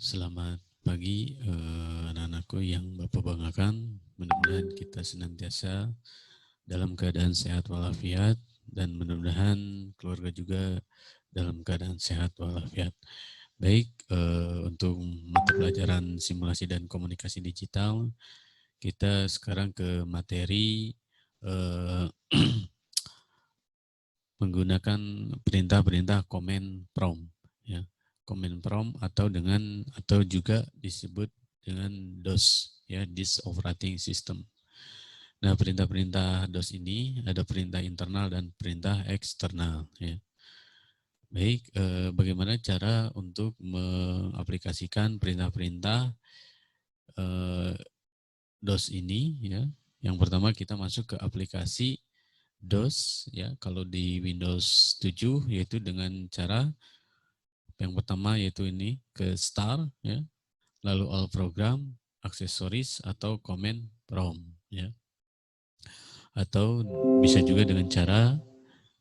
Selamat pagi anak-anakku yang Bapak banggakan. Mudah-mudahan kita senantiasa dalam keadaan sehat walafiat dan mudah-mudahan keluarga juga dalam keadaan sehat walafiat. Baik, untuk mata pelajaran simulasi dan komunikasi digital, kita sekarang ke materi menggunakan perintah-perintah command prompt, ya. Command prompt atau juga disebut dengan DOS, ya, disk operating system. Nah, perintah-perintah DOS ini ada perintah internal dan perintah eksternal, ya. Baik, bagaimana cara untuk mengaplikasikan perintah-perintah DOS ini, ya. Yang pertama kita masuk ke aplikasi DOS, ya. Kalau di Windows 7 yaitu dengan cara yang pertama yaitu ini ke Start, ya. Lalu All Program, Aksesoris atau Command Prompt, ya. Atau bisa juga dengan cara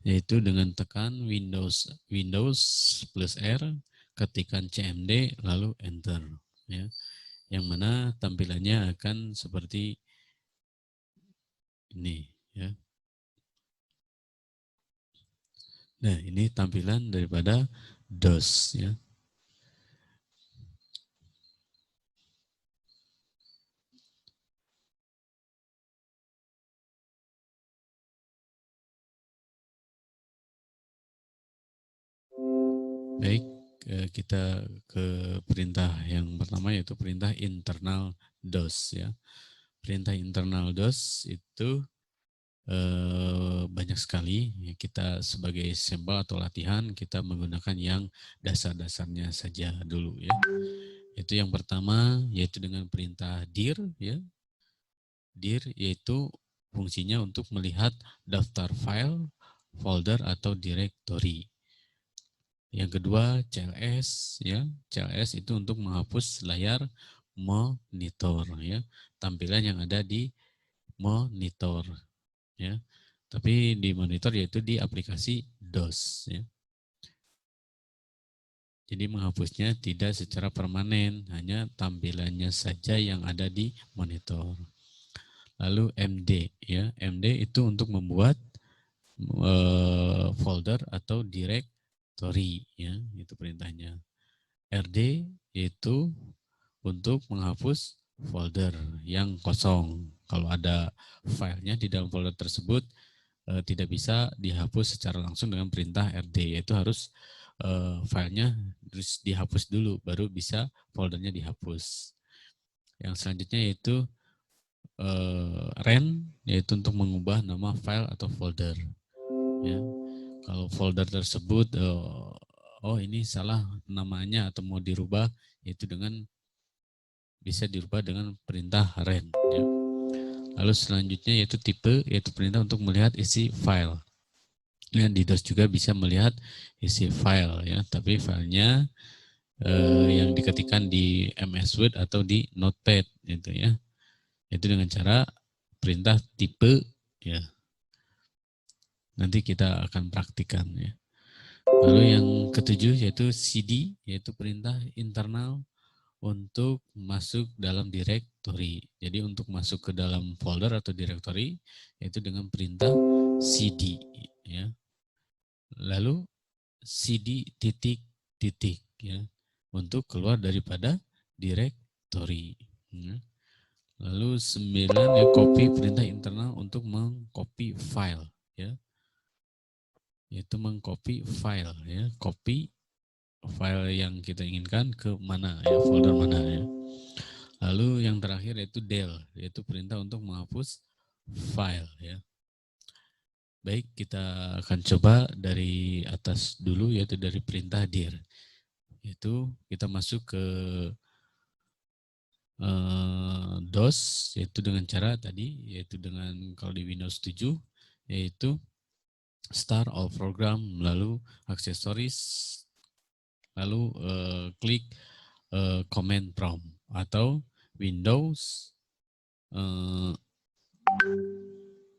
yaitu dengan tekan Windows plus R, ketikkan CMD lalu Enter, ya. Yang mana tampilannya akan seperti ini, ya. Nah, ini tampilan daripada DOS, ya. Baik, kita ke perintah yang pertama yaitu perintah internal DOS, ya. Perintah internal DOS itu banyak sekali. Kita sebagai sampel atau latihan kita menggunakan yang dasar-dasarnya saja dulu, ya. Itu yang pertama yaitu dengan perintah dir, ya. Dir yaitu fungsinya untuk melihat daftar file, folder atau directory. Yang kedua CLS, ya. CLS itu untuk menghapus layar monitor, ya. Tampilan yang ada di monitor, ya. Tapi di monitor yaitu di aplikasi DOS, ya. Jadi menghapusnya tidak secara permanen, hanya tampilannya saja yang ada di monitor. Lalu MD, ya. MD itu untuk membuat folder atau directory, ya. Itu perintahnya. RD yaitu untuk menghapus folder yang kosong. Kalau ada filenya di dalam folder tersebut tidak bisa dihapus secara langsung dengan perintah RD, yaitu harus filenya terus dihapus dulu baru bisa foldernya dihapus. Yang selanjutnya yaitu ren, yaitu untuk mengubah nama file atau folder, ya. Kalau folder tersebut ini salah namanya atau mau dirubah, yaitu bisa dirubah dengan perintah ren, ya. Lalu selanjutnya yaitu tipe, yaitu perintah untuk melihat isi file. Dan di DOS juga bisa melihat isi file, ya, tapi filenya yang diketikkan di MS Word atau di Notepad, gitu, ya. Itu dengan cara perintah tipe, ya. Nanti kita akan praktikkan, ya. Lalu yang ketujuh yaitu CD, yaitu perintah internal untuk masuk dalam directory. Jadi untuk masuk ke dalam folder atau directory yaitu dengan perintah CD, ya. Lalu CD titik titik, ya, untuk keluar daripada directory, ya. Lalu 9 ya, copy, perintah internal untuk mengcopy file, ya. Yaitu mengcopy file, ya. Copy file yang kita inginkan ke mana, ya, folder mana, ya. Lalu yang terakhir yaitu del, yaitu perintah untuk menghapus file, ya. Baik, kita akan coba dari atas dulu, yaitu dari perintah dir. Itu kita masuk ke DOS, yaitu dengan cara tadi, yaitu dengan kalau di Windows 7, yaitu Start All Program, lalu aksesoris, lalu klik Command Prompt, atau Windows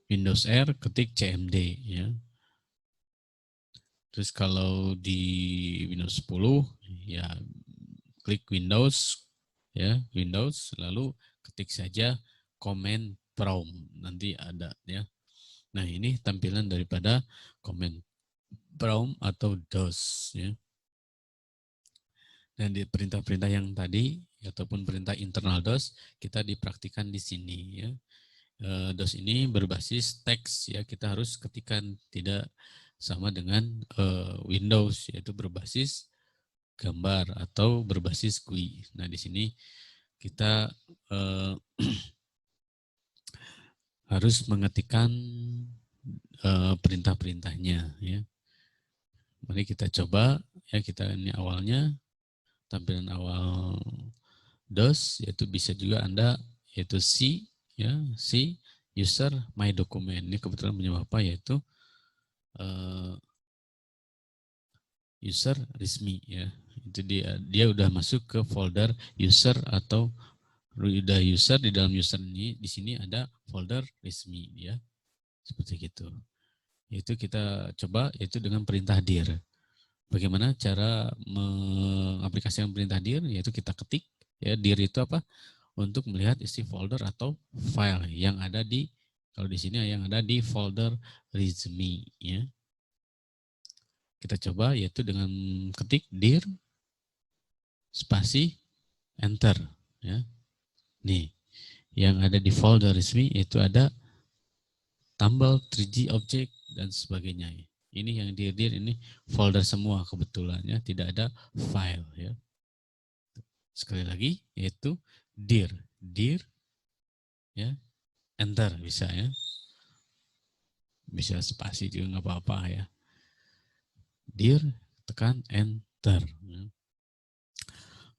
Windows R, ketik CMD, ya. Terus kalau di Windows 10, ya klik Windows, ya Windows, lalu ketik saja command prompt, nanti ada ya. Nah ini tampilan daripada command prompt atau DOS ya. Dan di perintah-perintah yang tadi ataupun perintah internal DOS kita dipraktikkan di sini ya. DOS ini berbasis teks ya, kita harus ketikan, tidak sama dengan Windows yaitu berbasis gambar atau berbasis GUI. Nah di sini kita harus mengetikkan perintah-perintahnya ya. Mari kita coba ya, kita ini awalnya tampilan awal DOS, yaitu bisa juga Anda yaitu C ya, C user my document. Ini kebetulan menyebabkan apa, yaitu user resmi ya. Itu dia udah masuk ke folder user atau udah user, di dalam user ini di sini ada folder resmi ya. Seperti itu. Yaitu kita coba yaitu dengan perintah dir. Bagaimana cara mengaplikasikan perintah dir? Yaitu kita ketik ya, dir itu apa? Untuk melihat isi folder atau file yang ada di, kalau di sini yang ada di folder resmi ya. Kita coba yaitu dengan ketik dir spasi enter ya. Nih, yang ada di folder resmi itu ada Tumble, 3G object dan sebagainya. Ini yang dir ini folder semua kebetulannya, tidak ada file ya. Sekali lagi yaitu dir ya, enter bisa ya. Bisa spasi juga nggak apa-apa ya. Dir tekan enter.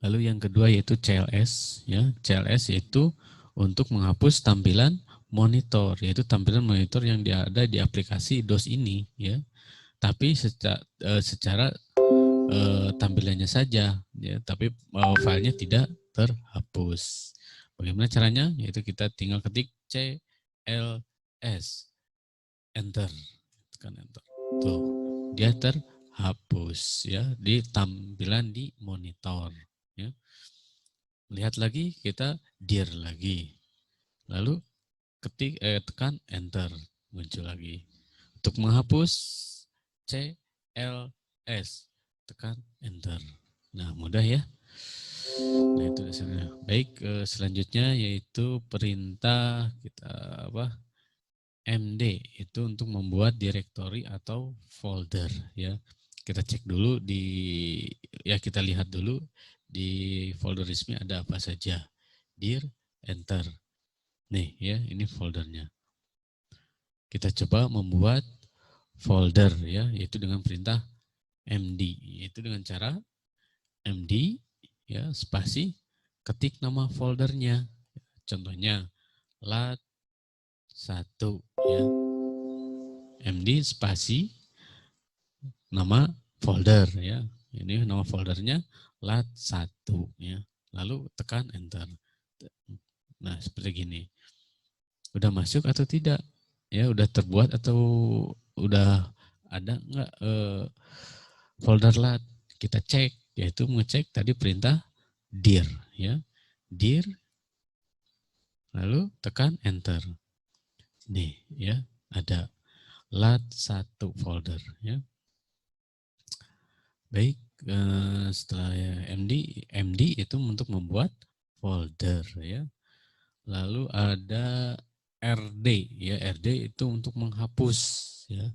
Lalu yang kedua yaitu CLS ya. CLS yaitu untuk menghapus tampilan monitor, yaitu tampilan monitor yang ada di aplikasi DOS ini ya. Tapi secara tampilannya saja ya, tapi filenya tidak terhapus. Bagaimana caranya? Yaitu kita tinggal ketik CLS enter, tekan enter. Tuh, dia terhapus ya di tampilan di monitor ya. Lihat lagi, kita dir lagi. Lalu tekan enter, muncul lagi. Untuk menghapus CLS, tekan enter. Nah, mudah ya. Nah, itu dasarnya. Baik, selanjutnya yaitu perintah kita apa? MD itu untuk membuat direktori atau folder ya. Kita cek dulu kita lihat dulu di folder resmi ada apa saja. Dir enter. Nih ya, ini foldernya. Kita coba membuat folder ya, yaitu dengan perintah MD, yaitu dengan cara MD ya spasi ketik nama foldernya. Contohnya lat1 ya. MD spasi nama folder ya. Ini nama foldernya lat1 ya. Lalu tekan enter. Nah, seperti gini. Udah masuk atau tidak? Ya, udah terbuat atau udah ada enggak folder lat? Kita cek, yaitu mengecek tadi perintah dir ya. Dir lalu tekan enter. Nih ya, ada lat1 folder ya. Baik, setelah MD itu untuk membuat folder ya. Lalu ada RD ya, RD itu untuk menghapus ya.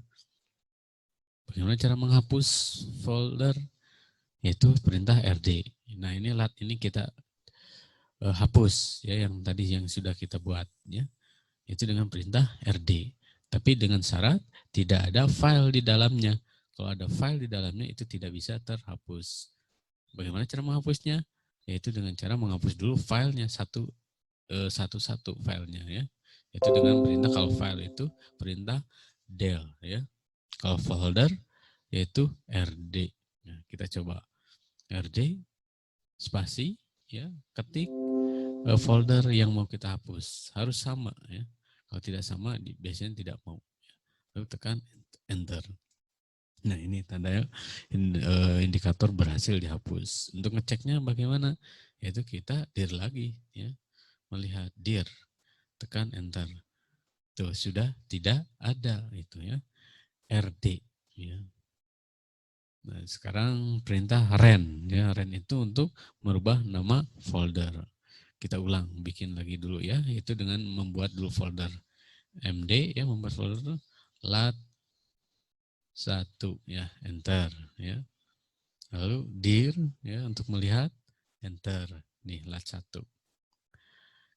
Bagaimana cara menghapus folder? Yaitu perintah RD. Nah, ini lat ini kita hapus ya, yang tadi yang sudah kita buat ya. Itu dengan perintah RD. Tapi dengan syarat tidak ada file di dalamnya. Kalau ada file di dalamnya itu tidak bisa terhapus. Bagaimana cara menghapusnya? Yaitu dengan cara menghapus dulu filenya satu-satu filenya ya. Itu dengan perintah, kalau file itu perintah del ya. Kalau folder yaitu RD. Nah, kita coba RD spasi ya, ketik folder yang mau kita hapus. Harus sama ya. Kalau tidak sama biasanya tidak mau. Lalu tekan enter. Nah ini tanda indikator berhasil dihapus. Untuk ngeceknya bagaimana? Yaitu kita dir lagi, ya, melihat dir, tekan enter. Tuh sudah tidak ada itu ya, RD. Ya. Nah, sekarang perintah ren, ya, ren itu untuk merubah nama folder. Kita ulang, bikin lagi dulu ya, itu dengan membuat dulu folder md, ya, membuat folder lat 1, ya, enter, ya. Lalu dir, ya, untuk melihat, enter, nih lat 1.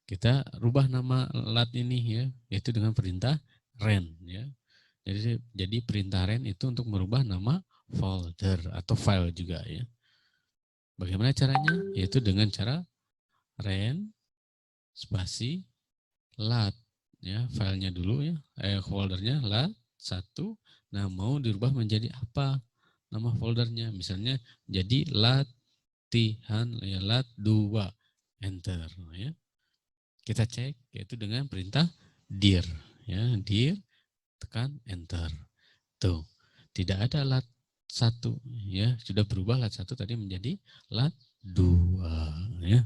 Kita rubah nama lat ini, ya, yaitu dengan perintah ren, ya. Jadi perintah ren itu untuk merubah nama folder atau file juga, ya. Bagaimana caranya? Yaitu dengan cara ren spasi lat, ya, filenya dulu, ya, foldernya lat 1. Nah, mau dirubah menjadi apa nama foldernya? Misalnya jadi latihan, ya, lat 2, enter, ya. Kita cek yaitu dengan perintah dir, ya, dir, tekan enter. Tuh, tidak ada lat 1, ya, sudah berubah lat 1 tadi menjadi lat 2, ya.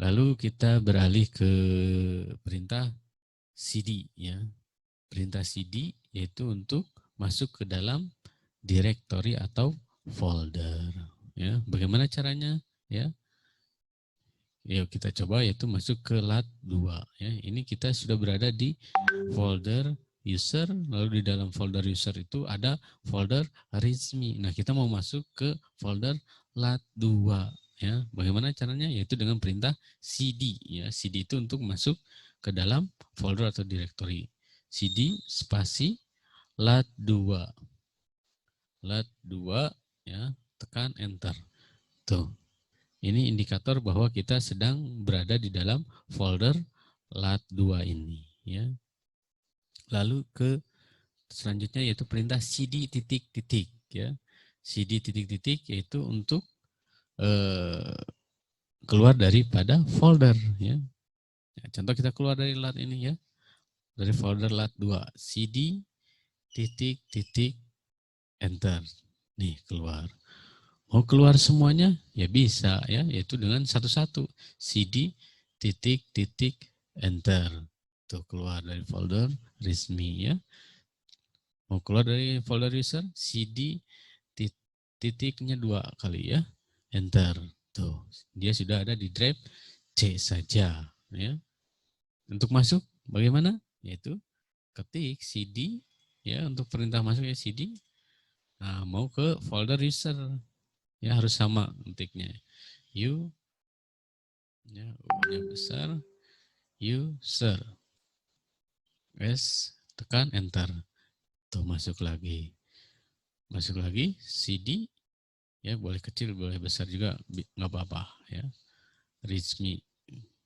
Lalu kita beralih ke perintah cd, ya. Perintah cd yaitu untuk masuk ke dalam direktori atau folder, ya. Bagaimana caranya, ya? Yuk kita coba, yaitu masuk ke lat 2, ya. Ini kita sudah berada di folder user, lalu di dalam folder user itu ada folder readme. Nah, kita mau masuk ke folder lat 2, ya. Bagaimana caranya? Yaitu dengan perintah cd, ya. Cd itu untuk masuk ke dalam folder atau directory. Cd spasi lat 2. Lat 2, ya, tekan enter. Tuh. Ini indikator bahwa kita sedang berada di dalam folder lat 2 ini, ya. Lalu ke selanjutnya yaitu perintah cd titik titik, ya. Cd titik titik yaitu untuk keluar daripada folder, ya. Contoh kita keluar dari lat ini, ya. Dari folder lat 2, cd titik titik enter. Nih keluar. Mau keluar semuanya? Ya bisa, ya, yaitu dengan satu-satu. cd titik titik enter. Tuh keluar dari folder resmi, ya. Mau keluar dari folder user, cd titiknya 2 kali, ya, enter. Tuh, dia sudah ada di drive C saja, ya. Untuk masuk bagaimana? Yaitu ketik cd, ya, untuk perintah masuk, ya, cd. Nah, mau ke folder user, ya, harus sama ketiknya. U, ya, U-nya besar, user. S, tekan enter. Tuh masuk lagi. Masuk lagi, cd, ya, boleh kecil, boleh besar juga, nggak apa-apa, ya. Readme,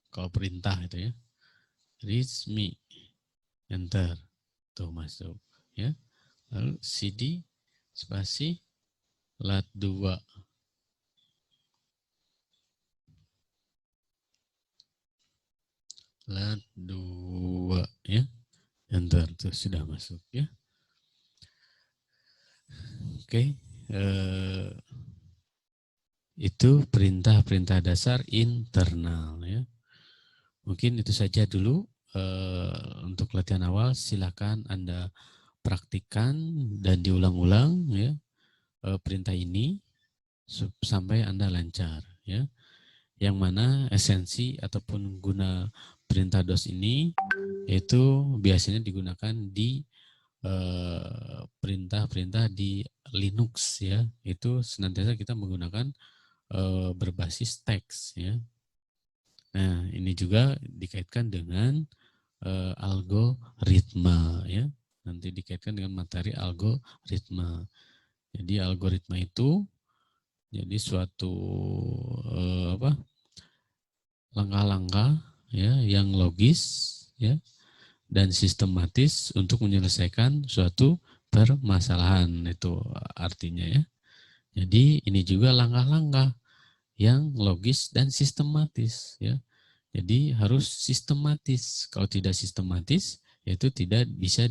kalau perintah itu, ya. Readme, enter. Tuh masuk, ya. Lalu cd spasi lat 2. Lat 2, ya. Enter, tuh sudah masuk, ya. Oke. Itu perintah-perintah dasar internal, ya. Mungkin itu saja dulu untuk latihan awal. Silakan Anda praktikkan dan diulang-ulang, ya, perintah ini sampai Anda lancar, ya. Yang mana esensi ataupun guna perintah DOS ini itu biasanya digunakan di perintah-perintah di Linux, ya. Itu senantiasa kita menggunakan berbasis teks, ya. Nah, ini juga dikaitkan dengan algoritma, ya. Nanti dikaitkan dengan materi algoritma. Jadi algoritma itu jadi suatu langkah-langkah, ya, yang logis, ya, dan sistematis untuk menyelesaikan suatu permasalahan, itu artinya, ya. Jadi ini juga langkah-langkah yang logis dan sistematis, ya. Jadi harus sistematis. Kalau tidak sistematis, yaitu tidak bisa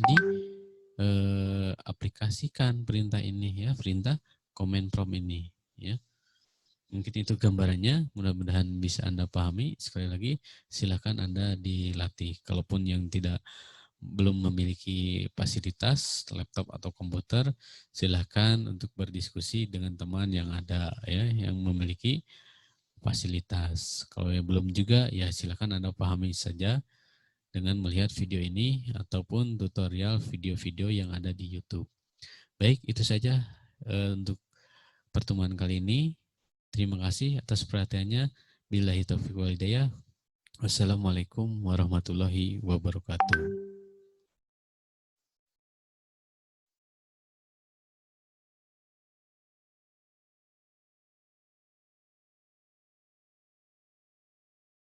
aplikasikan perintah ini ya, perintah command prompt ini ya. Mungkin itu gambarannya, mudah-mudahan bisa Anda pahami. Sekali lagi, silakan Anda dilatih. Kalaupun yang belum memiliki fasilitas laptop atau komputer, silakan untuk berdiskusi dengan teman yang ada ya, yang memiliki fasilitas. Kalau yang belum juga, ya silakan Anda pahami saja dengan melihat video ini ataupun tutorial video-video yang ada di YouTube. Baik, itu saja untuk pertemuan kali ini. Terima kasih atas perhatiannya. Billahi taufiq wal hidayah. Wassalamualaikum warahmatullahi wabarakatuh.